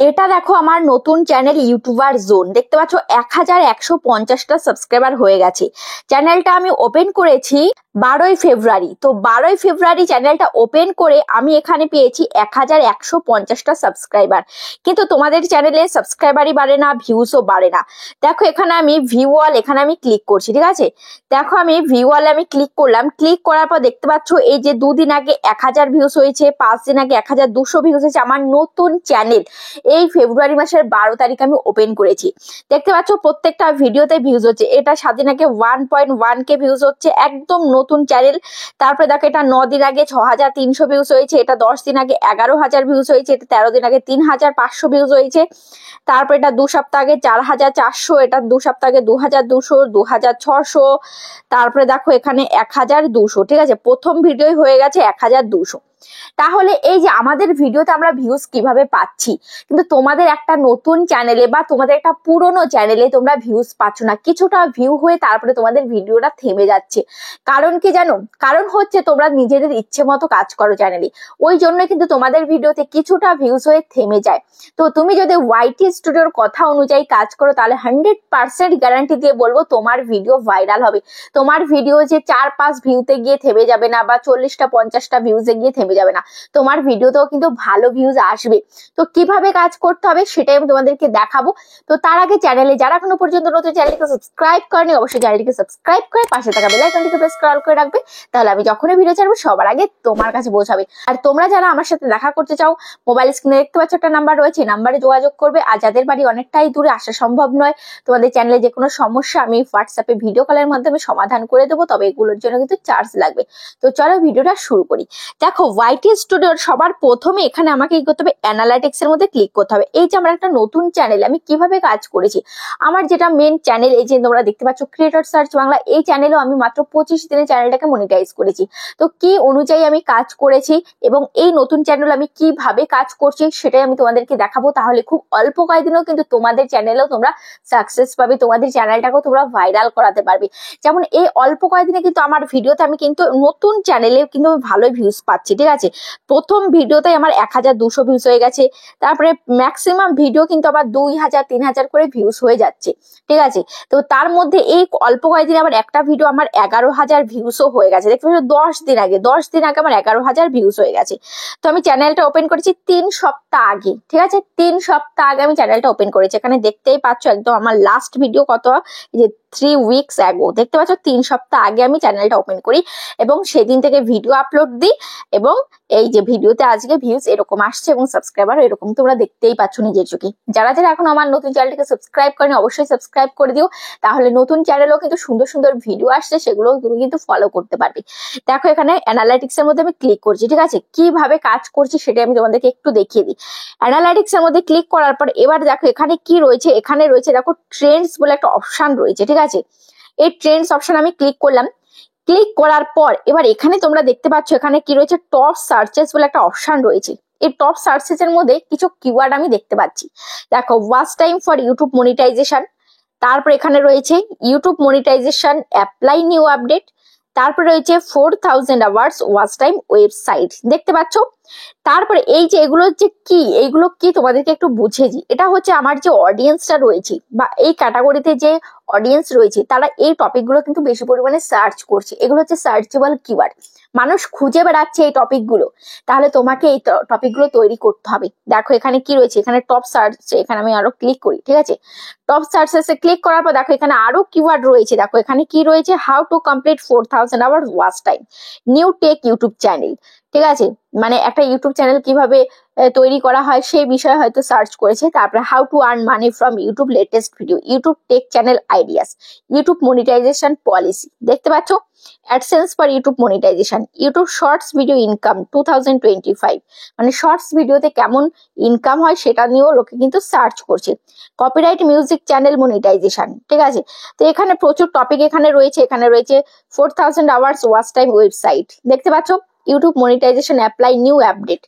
এটা দেখো আমার নতুন চ্যানেল ইউটিউবার জোন, দেখতে পাচ্ছ 1150টা সাবস্ক্রাইবার হয়ে গেছে। চ্যানেলটা আমি ওপেন করেছি 12ই ফেব্রুয়ারি। তো 12ই ফেব্রুয়ারি চ্যানেলটা ওপেন করে আমি এখানে পেয়েছি 1150টা সাবস্ক্রাইবার। কিন্তু তোমাদের চ্যানেলে সাবস্ক্রাইবারই বাড়ে না, ভিউসও বাড়ে না। দেখো এখানে আমি ভিউ অল এখানে আমি ক্লিক করছি, ঠিক আছে। দেখো আমি ভিউ অল আমি ক্লিক করলাম, ক্লিক করার পর দেখতে পাচ্ছ এই যে 2 দিন আগে 1000 ভিউস হয়েছে, 5 দিন আগে 1200 ভিউস হয়েছে। আমার নতুন চ্যানেল এই ফেব্রুয়ারি মাসের 12 তারিখ আমি ওপেন করেছি। দেখতে পাচ্ছ প্রত্যেকটা ভিডিওতে ভিউজ হচ্ছে। এটা 7 দিন আগে 1.1K ভিউজ হচ্ছে, একদম নতুন চ্যানেল। তারপরে দেখো এটা 9 দিন আগে 6300 ভিউজ হয়েছে, এটা 10 দিন আগে 11000 ভিউজ হয়েছে, এটা 13 দিন আগে 3500 ভিউজ হয়েছে। তারপর এটা 2 সপ্তাহ আগে 4400, এটা 2 সপ্তাহ আগে 2200, 2600। তারপরে দেখো এখানে 1200, ঠিক আছে। প্রথম ভিডিওই হয়ে গেছে 1200। তাহলে এই যে আমাদের ভিডিওতে আমরা ভিউজ কিভাবে পাচ্ছি, কিন্তু তোমাদের একটা নতুন চ্যানেলে বা তোমাদের একটা পুরনো চ্যানেলে তোমরা ভিউজ পাচ্ছ না, কিছুটা ভিউ হয়ে তারপরে তোমাদের ভিডিওটা থেমে যাচ্ছে। কারণ কি জানো? কারণ হচ্ছে তোমরা নিজেদের ইচ্ছে মতো কাজ করো চ্যানেলে, ওই জন্য কিন্তু তোমাদের ভিডিওতে কিছুটা ভিউজ হয়ে থেমে যায়। তো তুমি যদি ওয়াইটি স্টুডিওর কথা অনুযায়ী কাজ করো তাহলে 100% গ্যারান্টি দিয়ে বলবো তোমার ভিডিও ভাইরাল হবে। তোমার ভিডিও যে 4-5 ভিউতে গিয়ে থেমে যাবে না, বা 40টা-50টা ভিউজে গিয়ে থেমে যাবে না, তোমার ভিডিওতেও কিন্তু ভালো ভিউজ আসবে। তো কিভাবে কাজ করতে হবে সেটাই আমি তোমাদেরকে দেখাবো। তো তার আগে চ্যানেলে যারা এখনো পর্যন্ত নতুন, চ্যানেলটিকে সাবস্ক্রাইব করেনি অবশ্যই চ্যানেলটিকে সাবস্ক্রাইব করে পাশে থাকা বেল আইকনটিকে প্রেস করে রাখবে, তাহলে আমি যখনই ভিডিও ছাড়বো সবার আগে তোমার কাছে পৌঁছাবে। আর তোমরা যারা আমার সাথে দেখা করতে চাও, মোবাইল স্ক্রিনে দেখতে পাচ্ছ একটা নাম্বার রয়েছে, নাম্বারে যোগাযোগ করবে। আর যাদের বাড়ি অনেকটাই দূরে, আসা সম্ভব নয়, তোমাদের চ্যানেলে যে কোনো সমস্যা আমি হোয়াটসঅ্যাপে ভিডিও কলের মাধ্যমে সমাধান করে দেবো, তবে এগুলোর জন্য কিন্তু চার্জ লাগবে। তো চলো ভিডিওটা শুরু করি। দেখো ওয়াইটি স্টুডিওর সবার প্রথমে এখানে আমাকে কি করতে হবে, অ্যানালাইটিক্স এর মধ্যে ক্লিক করতে হবে। এই যে আমার একটা নতুন চ্যানেল, আমি কিভাবে কাজ করেছি, আমার যেটা মেন চ্যানেল এই যে তোমরা দেখতে পাচ্ছ ক্রিয়েটর সার্চ বাংলা, এই চ্যানেলেও আমি মাত্র 25 দিনে চ্যানেলটাকে মনিটাইজ করেছি। তো কি অনুযায়ী আমি কাজ করেছি এবং এই নতুন চ্যানেল আমি কিভাবে কাজ করছি সেটাই আমি তোমাদেরকে দেখাবো। তাহলে খুব অল্প কয়েকদিনেও কিন্তু তোমাদের চ্যানেলেও তোমরা সাকসেস পাবে, তোমাদের চ্যানেলটাকেও তোমরা ভাইরাল করাতে পারবে। যেমন এই অল্প কয়েকদিনে কিন্তু আমার ভিডিওতে আমি কিন্তু নতুন চ্যানেলে কিন্তু ভালোই ভিউজ পাচ্ছি, ঠিক আছে। প্রথম ভিডিওতে আমার 1200 ভিউজ হয়ে গেছে, তারপরে ম্যাক্সিমাম ভিডিও কিন্তু আমার 2000-3000 করে ভিউজ হয়ে যাচ্ছে, ঠিক আছে। তো তার মধ্যে এই অল্প কয়েকদিন আবার একটা ভিডিও আমার 11000 ভিউজও হয়ে গেছে। দেখতে পাচ্ছ 10 দিন আগে আমার 11000 ভিউজ হয়ে গেছে। তো আমি চ্যানেলটা ওপেন করেছি 3 সপ্তাহ আগে, ঠিক আছে। 3 সপ্তাহ আগে আমি চ্যানেলটা ওপেন করেছি। এখানে দেখতেই পাচ্ছ একদম আমার লাস্ট ভিডিও কত, যে 3 উইকস অ্যাগো। দেখতে পাচ্ছ 3 সপ্তাহ আগে আমি চ্যানেলটা ওপেন করি এবং সেদিন থেকে ভিডিও আপলোড দিই। এবং এই যে ভিডিওতে আজকে ভিউজ এরকম আসছে এবং সাবস্ক্রাইবার এরকম তোমরা দেখতেই পাচ্ছ নিজের চোখে। যারা যারা এখন আমার নতুন চ্যানেলটিকে সাবস্ক্রাইব করেনি অবশ্যই সাবস্ক্রাইব করে দিও, তাহলে নতুন চ্যানেলেও কিন্তু সুন্দর সুন্দর ভিডিও আসছে, সেগুলো তুমি কিন্তু ফলো করতে পারবে। দেখো এখানে অ্যানালাইটিক্স এর মধ্যে আমি ক্লিক করছি, ঠিক আছে। কিভাবে কাজ করছি সেটা আমি তোমাদেরকে একটু দেখিয়ে দিই। অ্যানালাইটিক্স এর মধ্যে ক্লিক করার পর এবার দেখো এখানে কি রয়েছে, এখানে রয়েছে দেখো ট্রেন্ডস বলে একটা অপশন রয়েছে, ঠিক আছে। এই ট্রেন্ডস অপশন আমি ক্লিক করলাম। ক্লিক করার পর এবার এখানে তোমরা দেখতে পাচ্ছ এখানে কি রয়েছে, টপ সার্চেস বলে একটা অপশন রয়েছে। এই টপ সার্চেস এর মধ্যে কিছু কিওয়ার্ড আমি দেখতে পাচ্ছি। দেখো watch time for YouTube monetization, তারপর এখানে রয়েছে YouTube monetization apply new update, তারপরে রয়েছে 4000 আওয়ার্স ওয়াচ টাইম ওয়েবসাইট, দেখতে পাচ্ছ। তারপরে এই যে এগুলো যে কি, এইগুলো কি তোমাদেরকে একটু বুঝিয়ে দিই। এটা হচ্ছে আমার যে অডিয়েন্সটা রয়েছে বা এই ক্যাটাগরিতে যে অডিয়েন্স রয়েছে, তারা এই টপিকগুলো কিন্তু বেশি পরিমাণে সার্চ করছে। এগুলো হচ্ছে সার্চেবল কিওয়ার্ড, মানুষ খুঁজে বেড়াচ্ছে এই টপিকগুলো। তাহলে তোমাকে এই টপিকগুলো তৈরি করতে হবে। দেখো এখানে কি রয়েছে, এখানে টপ সার্চ, এখানে আমি আরো ক্লিক করি, ঠিক আছে। টপ সার্চেসে ক্লিক করার পর দেখো এখানে আরো কিওয়ার্ড রয়েছে। দেখো এখানে কি রয়েছে, how to complete 4000 hours watch time, new take YouTube channel, ঠিক আছে। মানে একটা ইউটিউব চ্যানেল কিভাবে তৈরি করা হয় সেই বিষয়ে হয়তো সার্চ করেছে। তারপরে how to earn money from YouTube latest video, YouTube tech channel ideas, YouTube monetization policy, দেখতে পাচ্ছ। AdSense for YouTube monetization, YouTube shorts video income 2025, মানে শর্টস ভিডিওতে কেমন ইনকাম হয় সেটা নিয়েও লোকে কিন্তু সার্চ করছে। কপিরাইট মিউজিক চ্যানেল মনিটাইজেশন, ঠিক আছে। তো এখানে প্রচুর টপিক এখানে রয়েছে। এখানে রয়েছে 4000 আওয়ার্স ওয়াচ টাইম ওয়েবসাইট, দেখতে পাচ্ছ। YouTube monetization apply new update,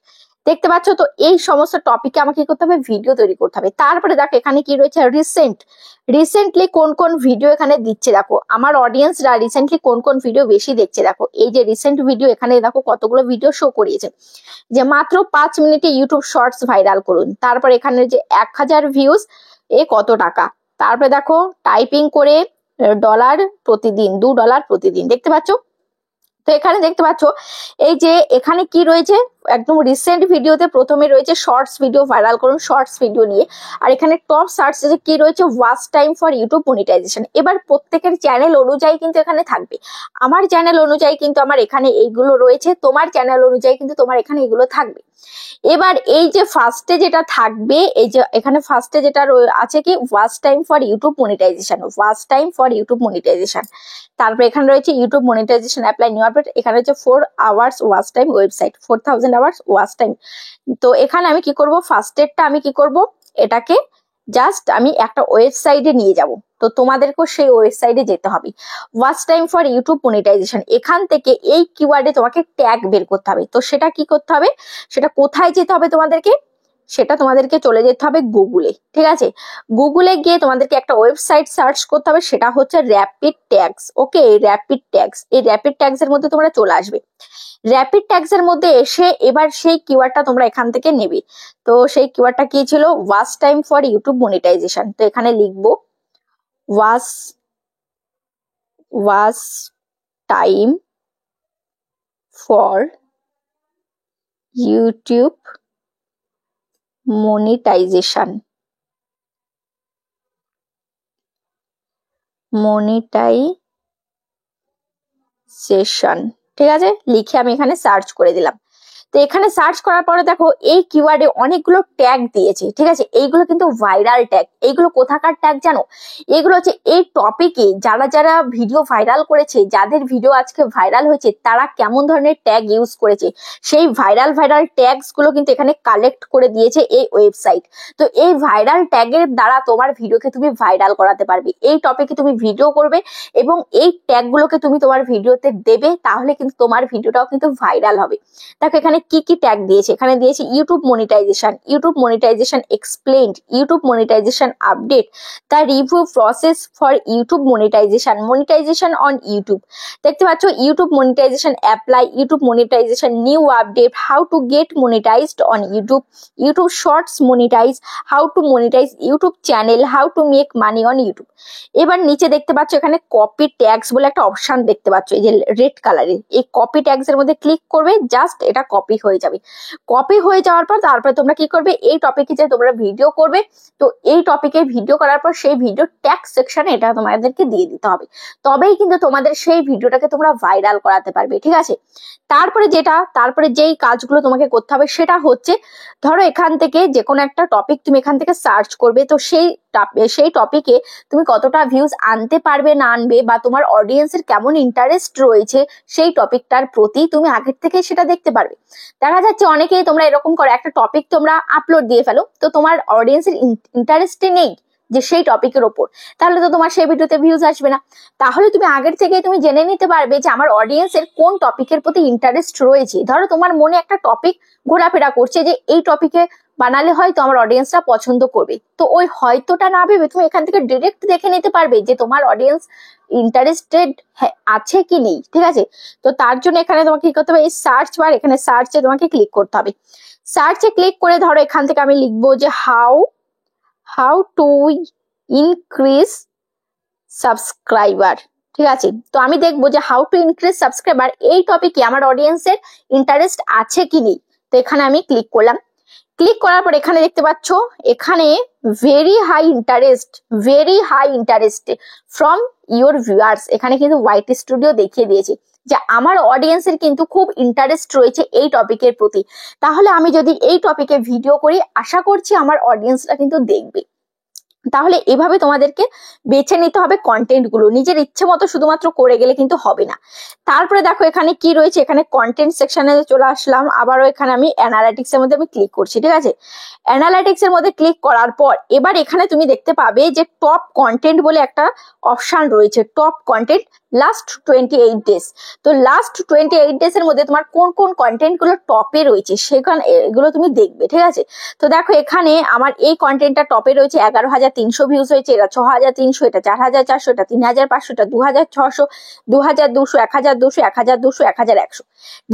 দেখতে পাচ্ছ তো এই সমস্ত টপিকে আমাকে কি করতে হবে, ভিডিও তৈরি করতে হবে। তারপরে দেখো এখানে কি রয়েছে, রিসেন্টলি কোন কোন ভিডিও এখানে দিচ্ছে, দেখো আমার অডিয়েন্সরা রিসেন্টলি কোন কোন ভিডিও বেশি দেখছে। দেখো এই যে রিসেন্ট ভিডিও, এখানে দেখো কতগুলো ভিডিও শো করিয়েছে যে মাত্র 5 মিনিটে ইউটিউব শর্টস ভাইরাল করুন। তারপর এখানে যে 1000 ভিউজ এ কত টাকা। তারপরে দেখো টাইপিং করে $2 প্রতিদিন, $2 প্রতিদিন। দেখতে পাচ্ছ তো এখানে দেখতে পাচ্ছ এই যে এখানে কি রয়েছে, একদম রিসেন্ট ভিডিওতে প্রথমে রয়েছে শর্টস ভিডিও ভাইরাল করুন, শর্টস ভিডিও নিয়ে। আর এখানে টপ সার্চ যে কি রয়েছে, watch time for YouTube monetization. এবার প্রত্যেকের চ্যানেল অনুযায়ী কিন্তু এখানে থাকবে। আমার চ্যানেল অনুযায়ী কিন্তু আমার এখানে এইগুলো রয়েছে, তোমার চ্যানেল অনুযায়ী কিন্তু তোমার এখানে এগুলো থাকবে। এবার এই যে ফার্স্টে যেটা থাকবে, এই যে এখানে ফার্স্টে যেটা আছে কি, watch time for YouTube monetization, watch time for YouTube monetization. তারপরে এখানে রয়েছে YouTube monetization apply new update. এখানে রয়েছে 4 hours watch time website, 4000 hours watch time. তো এখানে আমি কি করব, ফার্স্টেরটা আমি কি করব, এটাকে জাস্ট আমি একটা ওয়েবসাইটে নিয়ে যাব। তো তোমাদেরকেও সেই ওয়েবসাইটে যেতে হবে, watch time for YouTube monetization. এখান থেকে এই কিওয়ার্ডে তোমাকে ট্যাগ বের করতে হবে। তো সেটা কি করতে হবে, সেটা কোথায় যেতে হবে তোমাদেরকে, সেটা তোমাদেরকে চলে যেতে হবে গুগলে। ঠিক আছে, গুগলে গিয়ে তোমাদেরকে একটা ওয়েবসাইট সার্চ করতে হবে, সেটা হচ্ছে র্যাপিড ট্যাগস। ওকে, র্যাপিড ট্যাগস, এই র্যাপিড ট্যাগস এর মধ্যে তোমরা চলে আসবে। র্যাপিড ট্যাগস এর মধ্যে এসে এবার সেই কিওয়ার্ডটা তোমরা এখান থেকে নেবে। তো সেই কিওয়ার্ডটা কি ছিল, watch time for YouTube monetization. তো এখানে লিখবো watch time for YouTube monetization, ঠিক আছে, লিখে আমি এখানে সার্চ করে দিলাম। তো এখানে সার্চ করার পরে দেখো এই কিওয়ার্ডে অনেকগুলো ট্যাগ দিয়েছে। ঠিক আছে, এইগুলো কিন্তু ভাইরাল ট্যাগ। এইগুলো কোথাকার ট্যাগ জানো, এগুলো হচ্ছে এই টপিকে যারা যারা ভিডিও ভাইরাল করেছে, যাদের ভিডিও আজকে ভাইরাল হয়েছে, তারা কেমন ধরনের ট্যাগ ইউজ করেছে, সেই ভাইরাল ট্যাগস গুলো কিন্তু এখানে কালেক্ট করে দিয়েছে এই ওয়েবসাইট। তো এই ভাইরাল ট্যাগের দ্বারা তোমার ভিডিওকে তুমি ভাইরাল করাতে পারবে। এই টপিকে তুমি ভিডিও করবে এবং এই ট্যাগ গুলোকে তুমি তোমার ভিডিওতে দেবে, তাহলে কিন্তু তোমার ভিডিওটাও কিন্তু ভাইরাল হবে। দেখো এখানে কি কি ট্যাগ দিয়েছে, এখানে দিয়েছে YouTube monetization explained, YouTube monetization update, the review process for YouTube monetization on YouTube. দেখতে পাচ্ছ YouTube monetization apply, YouTube monetization new update, how to get monetized on YouTube shorts monetize, how to monetize YouTube channel, how to make money on YouTube. এবার নিচে দেখতে পাচ্ছ এখানে copy tags বলে একটা option দেখতে পাচ্ছ, এই যে রেড কালারের, এই কপি ট্যাগস এর মধ্যে ক্লিক করবে, জাস্ট এটা কপি হয়ে যাবে। কপি হয়ে যাওয়ার পর তারপরে তোমরা কি করবে, এই টপিকে যে তোমরা ভিডিও করবে, তো এই টপিকে ভিডিও করার পর সেই ভিডিও ট্যাগ সেকশনে এটা তোমাদেরকে দিয়ে দিতে হবে, তবেই কিন্তু তোমাদের সেই ভিডিওটাকে তোমরা ভাইরাল করাতে পারবে। ঠিক আছে, তারপরে যেই কাজগুলো তোমাকে করতে হবে সেটা হচ্ছে, ধরো এখান থেকে যে কোনো একটা টপিক তুমি এখান থেকে সার্চ করবে। তো সেই টপিকে তুমি কতটা ভিউজ আনতে পারবে না আনবে, বা তোমার অডিয়েন্সের কেমন ইন্টারেস্ট রয়েছে সেই টপিকটার প্রতি, তুমি আগের থেকে সেটা দেখতে পারবে। দেখা যাচ্ছে অনেকেই তোমরা এরকম করো, একটা টপিক তোমরা আপলোড দিয়ে ফেলো, তো তোমার অডিয়েন্সের ইন্টারেস্টে নেই যে সেই টপিকের ওপর, তাহলে তো তোমার সেই ভিডিওতে ভিউজ আসবে না। তাহলে তুমি আগের থেকে তুমি জেনে নিতে পারবে যে আমার অডিয়েন্সের কোন টপিকের প্রতি ইন্টারেস্ট রয়েছে। ধরো তোমার মনে একটা টপিক ঘোরাফেরা করছে যে এই টপিকে বানালে হয়তো আমার অডিয়েন্সরা পছন্দ করবে, তো ওই হয়তোটা না ভেবে তুমি এখান থেকে ডিরেক্ট দেখে নিতে পারবে যে তোমার অডিয়েন্স ইন্টারেস্টেড আছে কি নেই। ঠিক আছে, তো তার জন্য এখানে তোমাকে কি করতে হবে, এই সার্চ বার, এখানে সার্চে তোমাকে ক্লিক করতে হবে। সার্চে ক্লিক করে ধরো এখান থেকে আমি লিখবো যে হাউ টু ইনক্রিজ সাবস্ক্রাইবার। ঠিক আছে, তো আমি দেখবো যে হাউ টু ইনক্রিজ সাবস্ক্রাইবার এই টপিকে আমার অডিয়েন্সের ইন্টারেস্ট আছে কি নেই। তো এখানে আমি ক্লিক করলাম। ক্লিক করার পর এখানে দেখতে পাচ্ছ এখানে very high interest from your viewers. এখানে কিন্তু হোয়াইট স্টুডিও দেখিয়ে দিয়েছে যে আমার অডিয়েন্সের কিন্তু খুব ইন্টারেস্ট রয়েছে এই টপিকের প্রতি, তাহলে আমি যদি এই টপিকে ভিডিও করি আশা করছি আমার অডিয়েন্সরা কিন্তু দেখবে। তাহলে এভাবে তোমাদেরকে বেছে নিতে হবে কন্টেন্ট গুলো, নিজের ইচ্ছে মতো শুধুমাত্র করে গেলে কিন্তু হবে না। তারপরে দেখো এখানে কি রয়েছে, এখানে কন্টেন্ট সেকশনে চলে আসলাম, আবারও এখানে আমি অ্যানালিটিক্স এর মধ্যে আমি ক্লিক করছি, ঠিক আছে। অ্যানালিটিক্স এর মধ্যে ক্লিক করার পর এবার এখানে তুমি দেখতে পাবে যে টপ কন্টেন্ট বলে একটা অপশন রয়েছে, টপ কন্টেন্ট লাস্ট 28 ডেজ। তো লাস্ট 28 ডেজ এর মধ্যে তোমার কোন কোন কন্টেন্ট গুলো টপে রয়েছে সেখানে এগুলো তুমি দেখবে, ঠিক আছে। তো দেখো এখানে আমার এই কন্টেন্টটা টপে রয়েছে, 11,300 ভিউজ হয়েছে, এটা 6,300, এটা 4,400, এটা 3,500, এটা 2,600, 2,200, 1,200, 1,200, 1,100,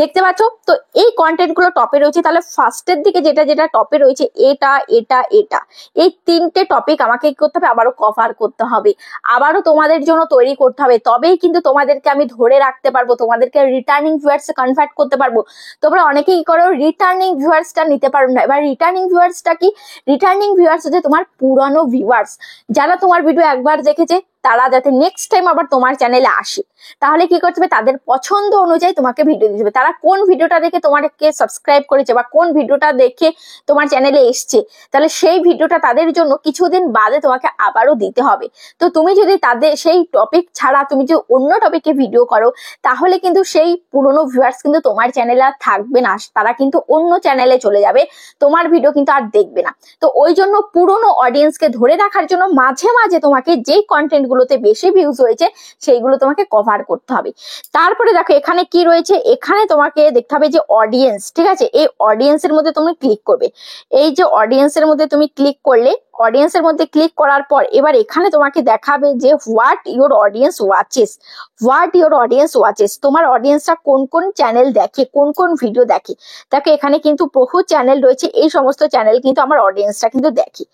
দেখতে পাচ্ছ। তো এই কন্টেন্ট গুলো টপে রয়েছে। তাহলে ফার্স্টের দিকে যেটা যেটা টপে রয়েছে এটা এটা এটা, এই তিনটে টপিক আমাকে কি করতে হবে, আবারও কভার করতে হবে, আবারও তোমাদের জন্য তৈরি করতে হবে, তবেই কিন্তু তোমাদেরকে আমি ধরে রাখতে পারবো, তোমাদেরকে রিটার্নিং ভিউয়ার্স কনভার্ট করতে পারবো। তোমরা অনেকেই কি করো, রিটার্নিং ভিউয়ার্সটা নিতে পারো না। এবার রিটার্নিং ভিউয়ার্সটা কি, রিটার্নিং ভিউয়ার্স হচ্ছে তোমার পুরানো ভিউয়ার্স, যারা তোমার ভিডিও একবার দেখেছে তারা যাতে নেক্সট টাইম আবার তোমার চ্যানেলে আসে। তাহলে কি করতে হবে, তাদের পছন্দ অনুযায়ী তোমাকে ভিডিও দিতে হবে। তারা কোন ভিডিওটা দেখে তোমাকে সাবস্ক্রাইব করেছে বা কোন ভিডিওটা দেখে তোমার চ্যানেলে এসছে, তাহলে সেই ভিডিওটা তাদের জন্য কিছুদিন বাদে তোমাকে আবারও দিতে হবে। তো তুমি যদি তাদের সেই টপিক ছাড়া তুমি যদি অন্য টপিকে ভিডিও করো, তাহলে কিন্তু সেই পুরনো ভিউয়ার্স কিন্তু তোমার চ্যানেলে আর থাকবে না, তারা কিন্তু অন্য চ্যানেলে চলে যাবে, তোমার ভিডিও কিন্তু আর দেখবে না। তো ওই জন্য পুরনো অডিয়েন্সকে ধরে রাখার জন্য মাঝে মাঝে তোমাকে যেই কন্টেন্ট গুলোতে বেশি ভিউজ হয়েছে সেইগুলো তোমাকে কভার করতে হবে। তারপরে দেখো এখানে কি রয়েছে, এখানে তোমাকে দেখতে হবে যে অডিয়েন্স, ঠিক আছে। এই অডিয়েন্স এর মধ্যে তুমি ক্লিক করবে, এই যে অডিয়েন্স এর মধ্যে তুমি ক্লিক করলে, অডিয়েন্স এর মধ্যে ক্লিক করার পর এবার এখানে তোমাকে দেখাবে যে what your audience watches, what your audience watches, তোমার অডিয়েন্সরা কোন কোন চ্যানেল দেখে, কোন কোন ভিডিও দেখে। দেখো এখানে কিন্তু বহু চ্যানেল রয়েছে, এই সমস্ত চ্যানেল কিন্তু আমার অডিয়েন্সরা কিন্তু দেখে।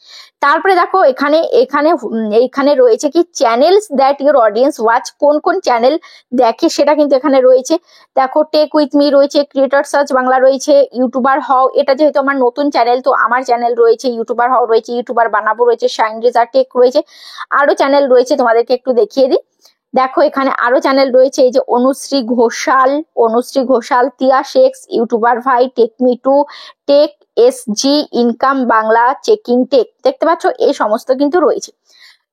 তারপরে দেখো এখানে এখানে এখানে রয়েছে কি channels that your audience watch, কোন কোন চ্যানেল দেখে সেটা কিন্তু এখানে রয়েছে। দেখো টেক উইথ মি রয়েছে, ক্রিয়েটর সার্চ বাংলা রয়েছে, ইউটিউবার হও, এটা যেহেতু আমার নতুন চ্যানেল তো আমার চ্যানেল রয়েছে, ইউটিউবার হও রয়েছে, ইউটিউবার বানাবো রয়েছে, শাইন রেজার টেক রয়েছে, আরো চ্যানেল রয়েছে, তোমাদেরকে একটু দেখিয়ে দিই। দেখো এখানে আরো চ্যানেল রয়েছে, এই যে অনুশ্রী ঘোষাল, অনুশ্রী ঘোষাল, তিয়া শেক্স, ইউটিউবার ভাই, tech me to, tech SG, income Bangla, checking tech, দেখতে পাচ্ছ এই সমস্ত কিন্তু রয়েছে।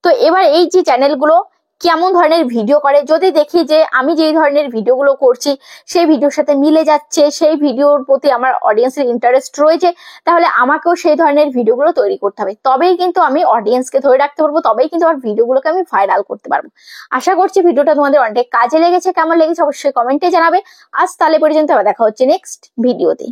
তো এবার এই যে চ্যানেলগুলো কেমন ধরনের ভিডিও করে, যদি দেখি যে আমি যেই ধরনের ভিডিওগুলো করছি সেই ভিডিওর সাথে মিলে যাচ্ছে, সেই ভিডিওর প্রতি আমার অডিয়েন্সের ইন্টারেস্ট রয়েছে, তাহলে আমাকেও সেই ধরনের ভিডিওগুলো তৈরি করতে হবে, তবেই কিন্তু আমি অডিয়েন্সকে ধরে রাখতে পারবো, তবেই কিন্তু আমার ভিডিওগুলোকে আমি ভাইরাল করতে পারবো। আশা করছি ভিডিওটা তোমাদের অনেক কাজে লেগেছে, কেমন লেগেছে অবশ্যই কমেন্টে জানাবে। আজ তাহলে পর্যন্ত আবার দেখা হচ্ছে নেক্সট ভিডিওতে।